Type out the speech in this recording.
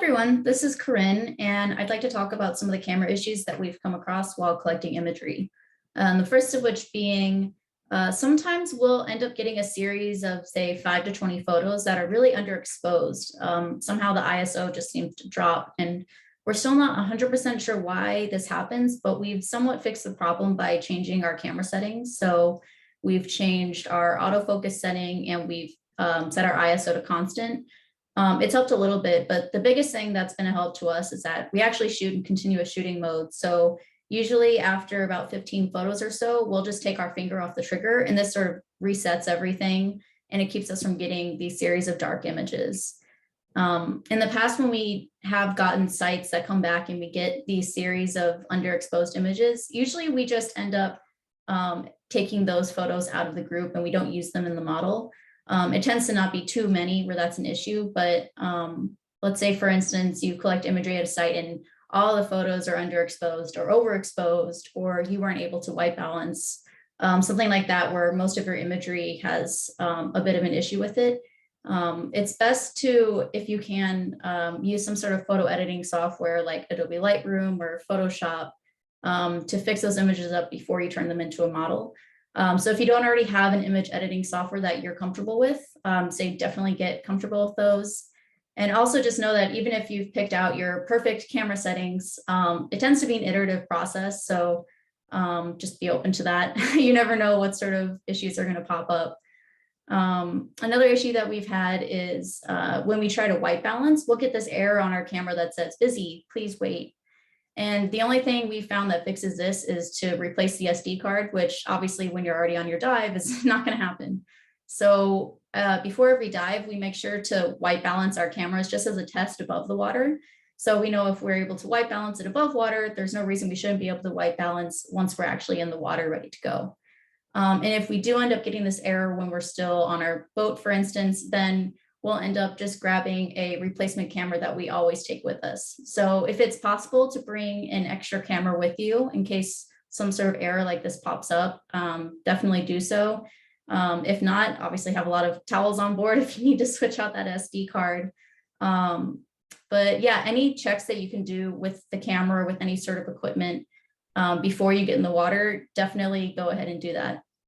Everyone, this is Corinne, and I'd like to talk about some of the camera issues that we've come across while collecting imagery. The first of which being, sometimes we'll end up getting a series of say 5 to 20 photos that are really underexposed. Somehow the ISO just seems to drop, and we're still not 100% sure why this happens, but we've somewhat fixed the problem by changing our camera settings. So we've changed our autofocus setting and we've set our ISO to constant. It's helped a little bit, but the biggest thing that's been a help to us is that we actually shoot in continuous shooting mode. So usually after about 15 photos or so, we'll just take our finger off the trigger, and this sort of resets everything, and it keeps us from getting these series of dark images. In the past, when we have gotten sites that come back and we get these series of underexposed images, usually we just end up taking those photos out of the group and we don't use them in the model. It tends to not be too many where that's an issue, but let's say, for instance, you collect imagery at a site and all the photos are underexposed or overexposed, or you weren't able to white balance, something like that, where most of your imagery has a bit of an issue with it. It's best to, if you can, use some sort of photo editing software like Adobe Lightroom or Photoshop to fix those images up before you turn them into a model. So if you don't already have an image editing software that you're comfortable with, say definitely get comfortable with those. And also just know that even if you've picked out your perfect camera settings, it tends to be an iterative process. So just be open to that. You never know what sort of issues are going to pop up. Another issue that we've had is when we try to white balance, we'll get this error on our camera that says busy, please wait. And the only thing we found that fixes this is to replace the SD card, which obviously when you're already on your dive is not going to happen. So before every dive, we make sure to white balance our cameras just as a test above the water. So we know if we're able to white balance it above water, there's no reason we shouldn't be able to white balance once we're actually in the water ready to go. And if we do end up getting this error when we're still on our boat, for instance, then we'll end up just grabbing a replacement camera that we always take with us. So if it's possible to bring an extra camera with you in case some sort of error like this pops up, definitely do so. If not, obviously have a lot of towels on board if you need to switch out that SD card. But yeah, any checks that you can do with the camera or with any sort of equipment before you get in the water, definitely go ahead and do that.